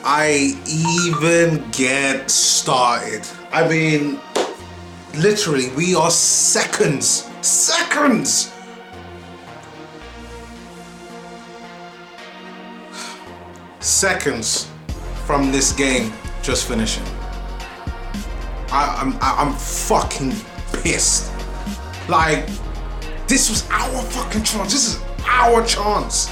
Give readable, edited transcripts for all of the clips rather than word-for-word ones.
I even get started? I mean, literally, we are seconds from this game just finishing. I'm fucking pissed. Like, this was our fucking chance. This is our chance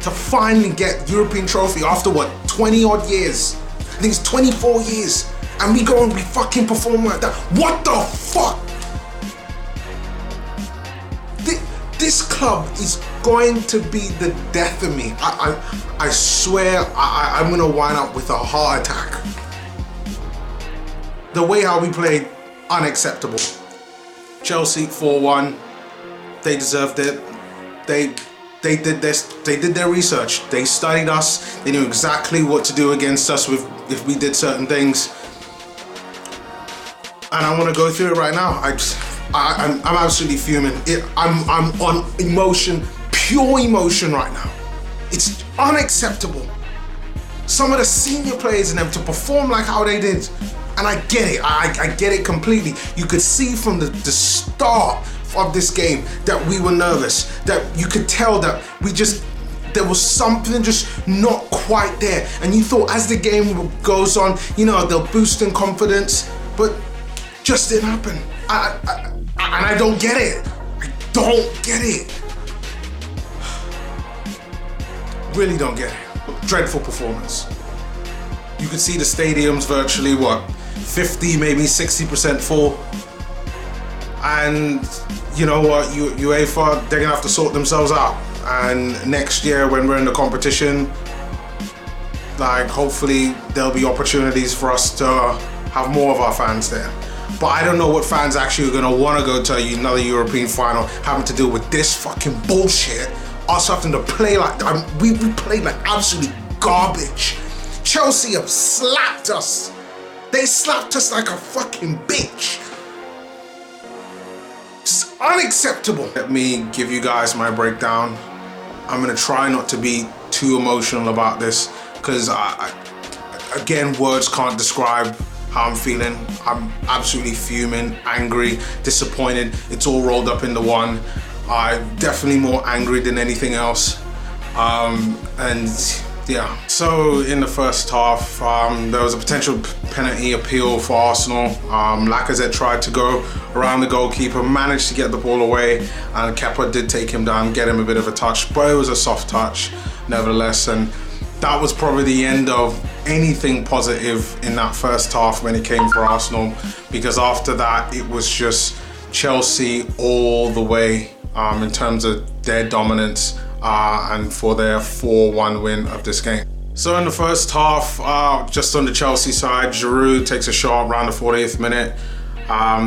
to finally get European trophy after what, 20 odd years? I think it's 24 years. And we go and we fucking perform like that. What the fuck? This club is going to be the death of me. I swear I'm gonna wind up with a heart attack. The way how we played, unacceptable. Chelsea 4-1, they deserved it. They did their research. They studied us. They knew exactly what to do against us if we did certain things. And I want to go through it right now. I'm absolutely fuming. I'm on emotion, pure emotion right now. It's unacceptable. Some of the senior players in them to perform like how they did. And I get it, I get it completely. You could see from the start of this game that we were nervous, that you could tell that there was something just not quite there. And you thought as the game goes on, you know, they'll boost in confidence, but just didn't happen. And I don't get it. I don't get it. Really don't get it. Dreadful performance. You could see the stadiums virtually, what, 50, maybe 60% full. And you know what, UEFA, they're gonna have to sort themselves out. And next year when we're in the competition, like, hopefully there'll be opportunities for us to have more of our fans there. But I don't know what fans actually are gonna wanna go to another European final having to deal with this fucking bullshit. Us having to play like, we played like absolute garbage. Chelsea have slapped us. They slapped us like a fucking bitch. It's unacceptable. Let me give you guys my breakdown. I'm gonna try not to be too emotional about this because again, words can't describe how I'm feeling. I'm absolutely fuming, angry, disappointed. It's all rolled up into one. I'm definitely more angry than anything else. And yeah, so in the first half, there was a potential penalty appeal for Arsenal. Lacazette tried to go around the goalkeeper, managed to get the ball away, and Kepa did take him down, get him a bit of a touch, but it was a soft touch nevertheless. And that was probably the end of anything positive in that first half when it came for Arsenal, because after that, it was just Chelsea all the way in terms of their dominance. And for their 4-1 win of this game. So in the first half, just on the Chelsea side, Giroud takes a shot around the 40th minute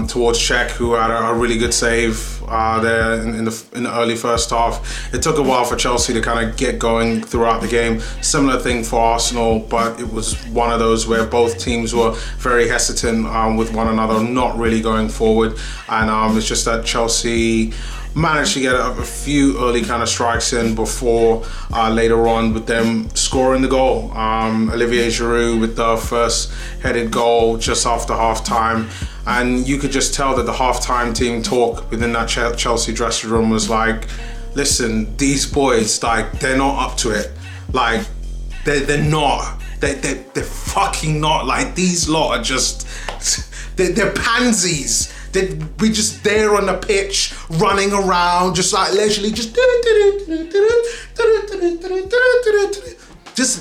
towards Cech, who had a really good save there in the early first half. It took a while for Chelsea to kind of get going throughout the game. Similar thing for Arsenal, but it was one of those where both teams were very hesitant with one another, not really going forward. And it's just that Chelsea managed to get a few early kind of strikes in before later on with them scoring the goal. Olivier Giroud with the first headed goal just after half-time. And you could just tell that the half-time team talk within that Chelsea dressing room was like, listen, these boys, like, they're not up to it. Like, they're not. They're fucking not. Like, these lot are just, they're pansies. We just there on the pitch, running around, just like leisurely, just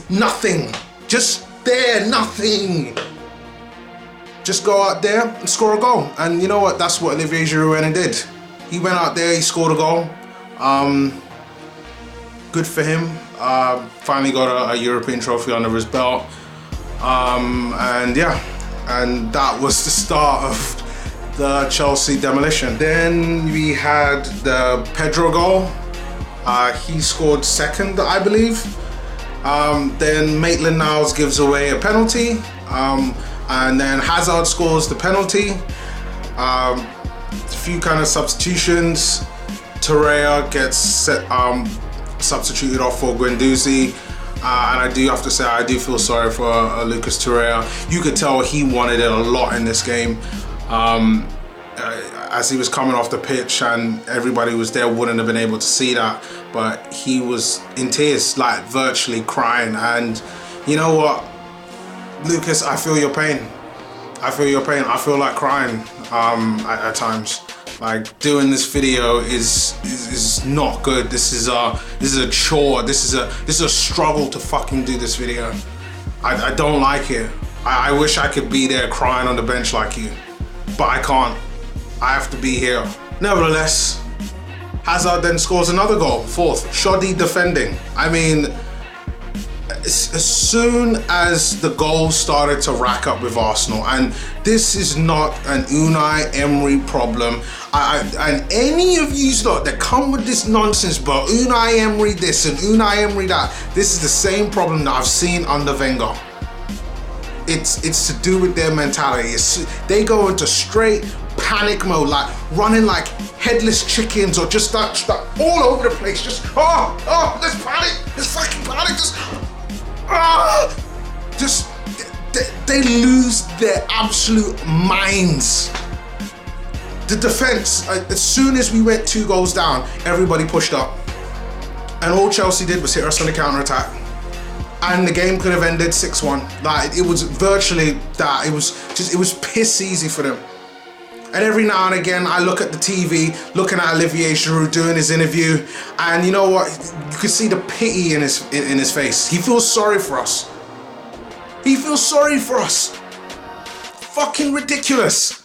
nothing. Just there, nothing. Just go out there and score a goal. And you know what? That's what Olivier Giroud went and did. He went out there, he scored a goal. Good for him. Finally got a European trophy under his belt. And yeah, and that was the start of the Chelsea demolition. Then we had the Pedro goal. He scored second, I believe. Then Maitland-Niles gives away a penalty. And then Hazard scores the penalty. A few kind of substitutions. Torreira gets substituted off for Guendouzi. And I do have to say, I do feel sorry for Lucas Torreira. You could tell he wanted it a lot in this game. As he was coming off the pitch and everybody was there, wouldn't have been able to see that, but he was in tears, like virtually crying. And you know what, Lucas, I feel your pain. I feel your pain. I feel like crying at times. Like, doing this video is not good. This is a chore. This is a struggle to fucking do this video. I don't like it. I wish I could be there crying on the bench like you, but I can't. I have to be here. Nevertheless, Hazard then scores another goal, fourth. Shoddy defending. I mean, as soon as the goals started to rack up with Arsenal, and this is not an Unai Emery problem, and any of you lot that come with this nonsense, but Unai Emery this and Unai Emery that, this is the same problem that I've seen under Wenger. It's to do with their mentality. They go into straight panic mode, like running like headless chickens, or just that all over the place. Just there's panic, there's fucking panic. They lose their absolute minds. The defense, as soon as we went 2 goals down, everybody pushed up, and all Chelsea did was hit us on the counter attack. And the game could have ended 6-1. Like, it was virtually that. It was piss easy for them. And every now and again, I look at the TV, looking at Olivier Giroud doing his interview, and you know what? You could see the pity in his face. He feels sorry for us. He feels sorry for us. Fucking ridiculous.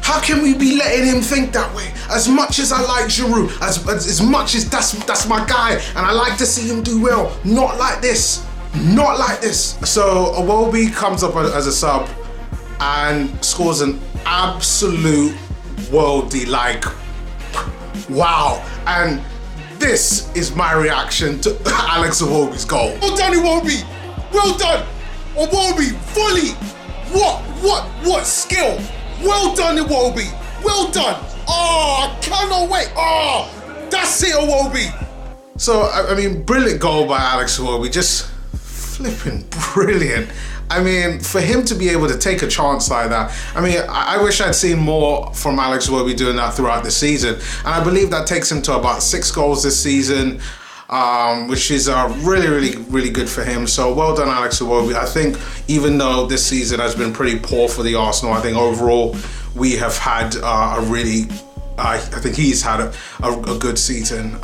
How can we be letting him think that way? As much as I like Giroud, as much as that's my guy, and I like to see him do well, not like this. Not like this. So Iwobi comes up as a sub and scores an absolute worldie, like, wow. And this is my reaction to Alex Iwobi's goal. Well done, Iwobi. Well done. Iwobi, volley. What skill. Well done, Iwobi. Well done. Oh, I cannot wait. Oh, that's it, Iwobi. So, I mean, brilliant goal by Alex Iwobi. Just flipping brilliant. I mean, for him to be able to take a chance like that, I mean, I wish I'd seen more from Alex Iwobi doing that throughout the season. And I believe that takes him to about 6 goals this season, which is really good for him. So well done, Alex Iwobi. I think even though this season has been pretty poor for the Arsenal, I think overall we have had I think he's had a good season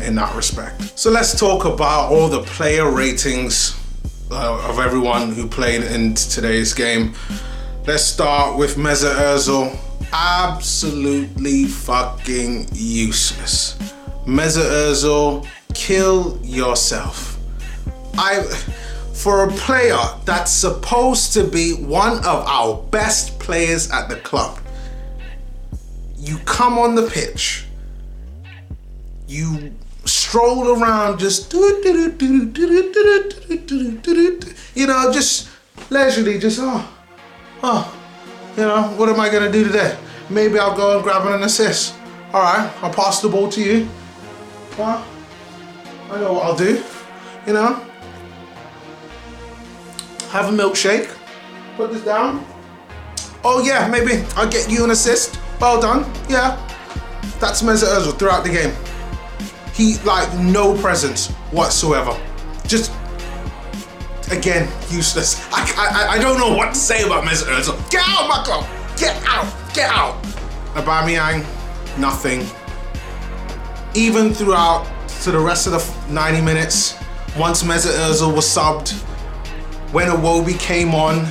in that respect. So let's talk about all the player ratings of everyone who played in today's game. Let's start with Mesut Ozil. Absolutely fucking useless. Mesut Ozil, kill yourself. For a player that's supposed to be one of our best players at the club, you come on the pitch, you stroll around just, you know, just leisurely, just, you know, what am I gonna do today? Maybe I'll go and grab an assist. All right, I'll pass the ball to you. Well, I know what I'll do, you know. Have a milkshake, put this down. Oh yeah, maybe I'll get you an assist. Well done, yeah. That's Mesut Ozil throughout the game. He, like, no presence whatsoever. Just, again, useless. I don't know what to say about Mesut Ozil. Get out of my club, get out. Aubameyang, nothing. Even throughout to the rest of the 90 minutes, once Mesut Ozil was subbed, when Iwobi came on,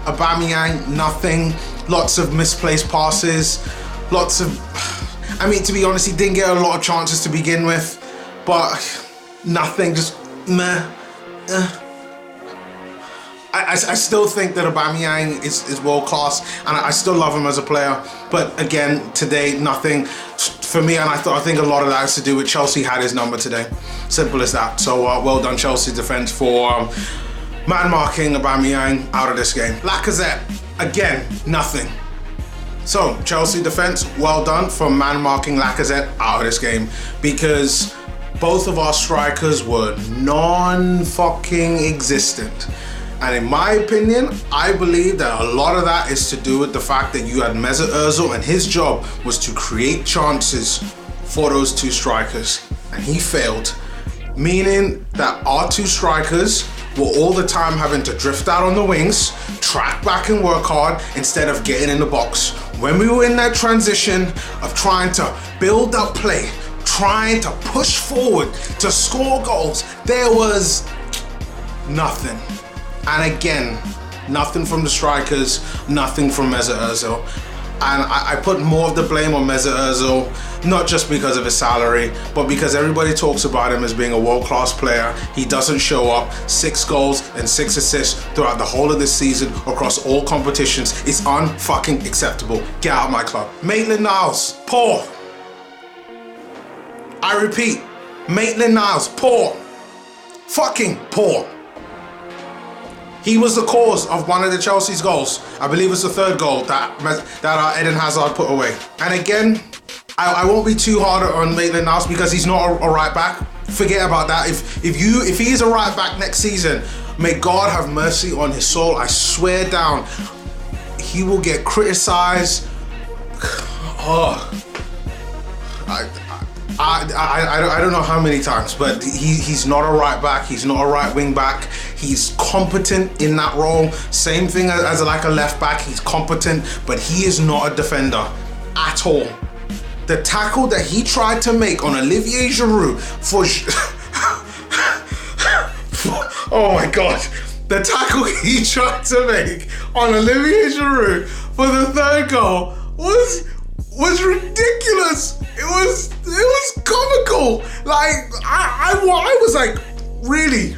Aubameyang, nothing. Lots of misplaced passes, lots of, I mean, to be honest, he didn't get a lot of chances to begin with, but nothing, just meh. I still think that Aubameyang is world class, and I still love him as a player, but again, today, nothing for me, and I think a lot of that has to do with Chelsea had his number today. Simple as that. So well done, Chelsea defense, for man marking Aubameyang out of this game. Lacazette, again, nothing. So Chelsea defense, well done for man marking Lacazette out of this game, because both of our strikers were non-fucking existent. And in my opinion, I believe that a lot of that is to do with the fact that you had Mesut Ozil and his job was to create chances for those two strikers. And he failed, meaning that our two strikers were all the time having to drift out on the wings, track back and work hard instead of getting in the box. When we were in that transition of trying to build up play, trying to push forward to score goals, there was nothing. And again, nothing from the strikers, nothing from Mesut Ozil. And I put more of the blame on Mesut Ozil, not just because of his salary, but because everybody talks about him as being a world-class player. He doesn't show up. 6 goals and 6 assists throughout the whole of this season across all competitions. It's unfucking acceptable. Get out of my club. Maitland-Niles, poor. I repeat, Maitland-Niles, poor. Fucking poor. He was the cause of one of the Chelsea's goals. I believe it's the 3rd goal that Eden Hazard put away. And again, I won't be too hard on Maitland-Niles because he's not a right back. Forget about that. If he is a right back next season, may God have mercy on his soul. I swear down, he will get criticized. Oh, I don't know how many times, but he's not a right back. He's not a right wing back. He's competent in that role. Same thing as like a left back. He's competent, but he is not a defender at all. The tackle that he tried to make on Olivier Giroud for oh my God, the tackle he tried to make on Olivier Giroud for the 3rd goal was ridiculous. It was comical. Like I was like, really?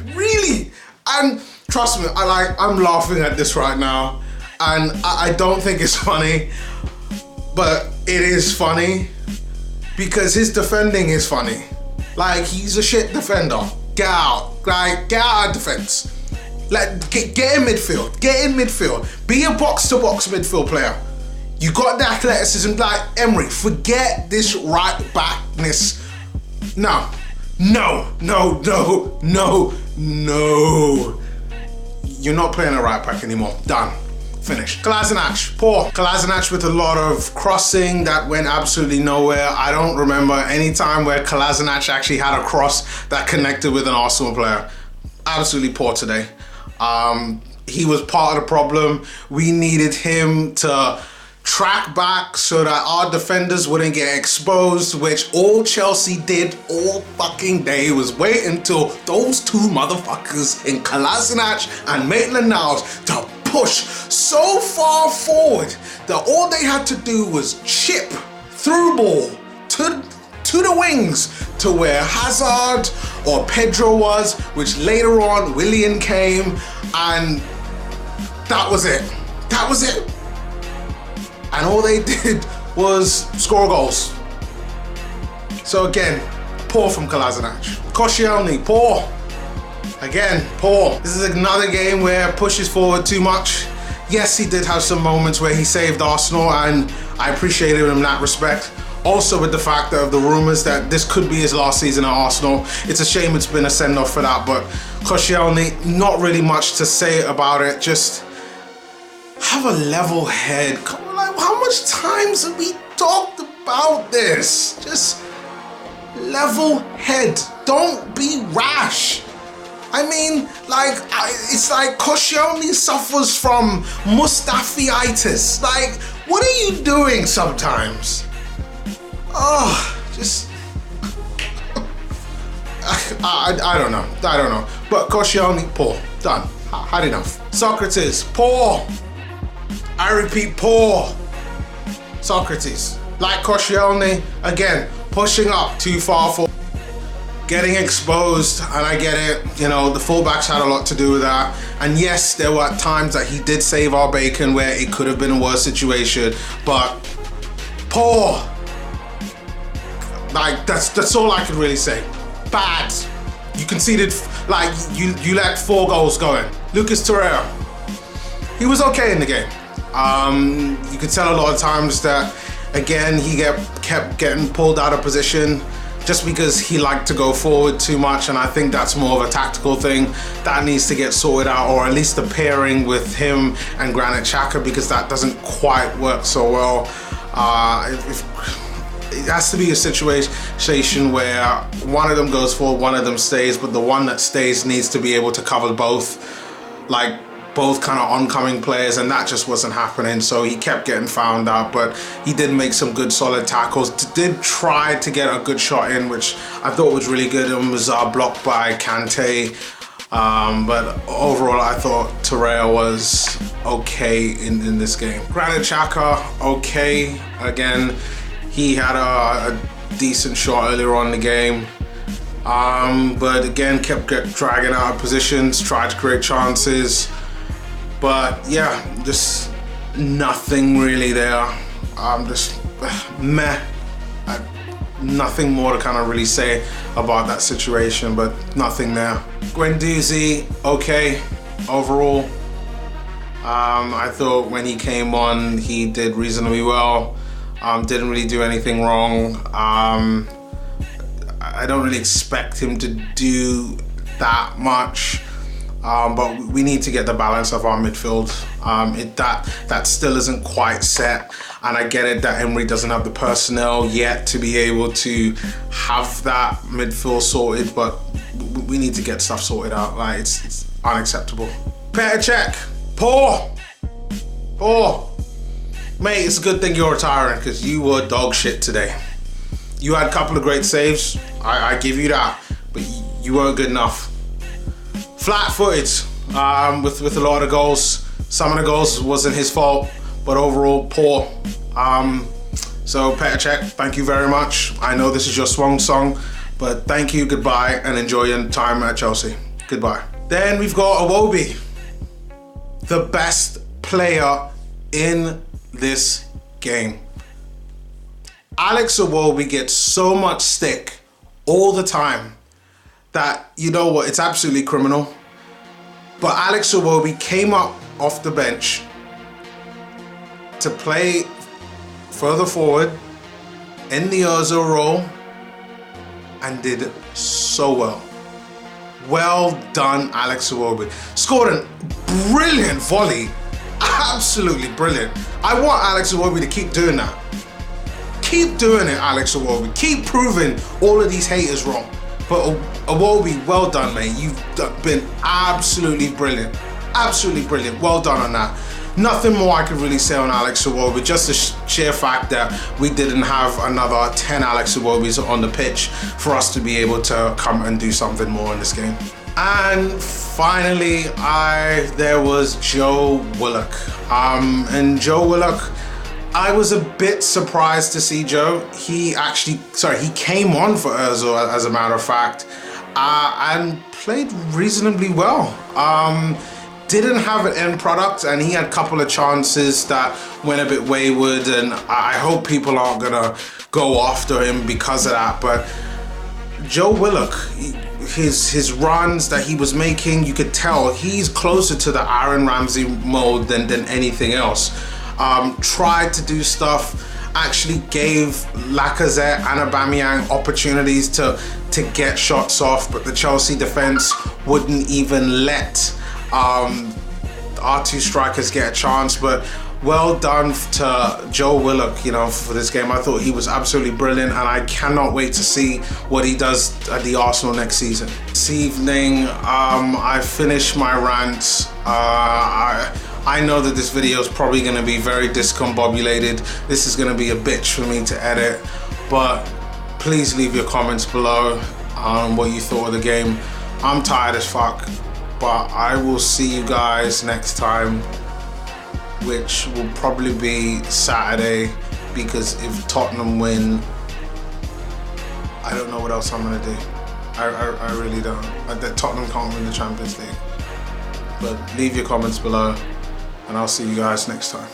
And trust me, I'm laughing at this right now, and I don't think it's funny, but it is funny because his defending is funny. Like, he's a shit defender. Get out. Like, get out of defense. Like, get in midfield. Get in midfield. Be a box-to-box midfield player. You got the athleticism. Like, Emery, forget this right backness. No. You're not playing a right back anymore. Done. Finished. Kolasinac, poor. Kolasinac with a lot of crossing that went absolutely nowhere. I don't remember any time where Kolasinac actually had a cross that connected with an Arsenal player. Absolutely poor today. He was part of the problem. We needed him to track back so that our defenders wouldn't get exposed, which all Chelsea did all fucking day was wait until those two motherfuckers in Kolasinac and Maitland-Niles to push so far forward that all they had to do was chip through ball to the wings to where Hazard or Pedro was, which later on Willian came, and that was it. And all they did was score goals. So again, poor from Kolasinac. Koscielny, poor. Again, poor. This is another game where pushes forward too much. Yes, he did have some moments where he saved Arsenal, and I appreciated him in that respect. Also with the fact of the rumors that this could be his last season at Arsenal. It's a shame it's been a send-off for that, but Koscielny, not really much to say about it. Just have a level head. Come on, like, how much times have we talked about this? Just level head. Don't be rash. I mean, like, it's like Koscielny suffers from Mustafiitis. Like, what are you doing sometimes? Oh, just... I don't know. But Koscielny, poor. Done. Had enough. Socrates, poor. I repeat, poor. Socrates. Like Koscielny, again, pushing up too far forward. Getting exposed, and I get it, you know, the fullbacks had a lot to do with that. And yes, there were times that he did save our bacon where it could have been a worse situation, but poor. Like, that's all I can really say. Bad. You conceded, like, you let 4 goals going. Lucas Torreira, he was okay in the game. You could tell a lot of times that, again, he kept getting pulled out of position. just because he liked to go forward too much, and I think that's more of a tactical thing that needs to get sorted out, or at least the pairing with him and Granit Xhaka, because that doesn't quite work so well. It has to be a situation where one of them goes forward, one of them stays, but the one that stays needs to be able to cover both, like both kind of oncoming players, and that just wasn't happening. So he kept getting found out, but he did make some good solid tackles. Did try to get a good shot in, which I thought was really good, and was blocked by Kante. But overall, I thought Torreira was okay in this game. Granit Xhaka, okay. Again, he had a decent shot earlier on in the game. But again, kept dragging out of positions, tried to create chances. But yeah, just nothing really there. Just meh. Nothing more to kind of really say about that situation, but nothing there. Guendouzi, okay, overall. I thought when he came on, he did reasonably well. Didn't really do anything wrong. I don't really expect him to do that much. But we need to get the balance of our midfield. That still isn't quite set, and I get it that Emery doesn't have the personnel yet to be able to have that midfield sorted, but we need to get stuff sorted out. Like, it's unacceptable. Petr Cech, poor. Mate, it's a good thing you're retiring, because you were dog shit today. You had a couple of great saves, I give you that, but you weren't good enough. Flat-footed with a lot of goals. Some of the goals wasn't his fault, but overall poor. So Petr Cech, thank you very much. I know this is your swan song, but thank you, goodbye, and enjoy your time at Chelsea. Goodbye. Then we've got Iwobi, the best player in this game. Alex Iwobi gets so much stick all the time that, you know what, it's absolutely criminal. But Alex Iwobi came up off the bench to play further forward in the Ozil role and did so well. Well done, Alex Iwobi. Scored a brilliant volley. Absolutely brilliant. I want Alex Iwobi to keep doing that. Keep doing it, Alex Iwobi. Keep proving all of these haters wrong. But Iwobi, well done, mate. You've been absolutely brilliant. Absolutely brilliant. Well done on that. Nothing more I could really say on Alex Iwobi. Just the sheer fact that we didn't have another 10 Alex Iwobis on the pitch for us to be able to come and do something more in this game. And finally, there was Joe Willock. And Joe Willock, I was a bit surprised to see Joe. He came on for Ozil, as a matter of fact, and played reasonably well. Didn't have an end product, and he had a couple of chances that went a bit wayward, and I hope people aren't gonna go after him because of that. But Joe Willock, his runs that he was making, you could tell he's closer to the Aaron Ramsey mode than anything else. Tried to do stuff, actually gave Lacazette and Aubameyang opportunities to get shots off, but the Chelsea defense wouldn't even let our two strikers get a chance. But well done to Joe Willock, you know, for this game. I thought he was absolutely brilliant, and I cannot wait to see what he does at the Arsenal next season. This evening, I finished my rant. I know that this video is probably going to be very discombobulated. This is going to be a bitch for me to edit, but please leave your comments below on what you thought of the game. I'm tired as fuck, but I will see you guys next time, which will probably be Saturday, because if Tottenham win, I don't know what else I'm going to do. I really don't. Tottenham can't win the Champions League. But leave your comments below, and I'll see you guys next time.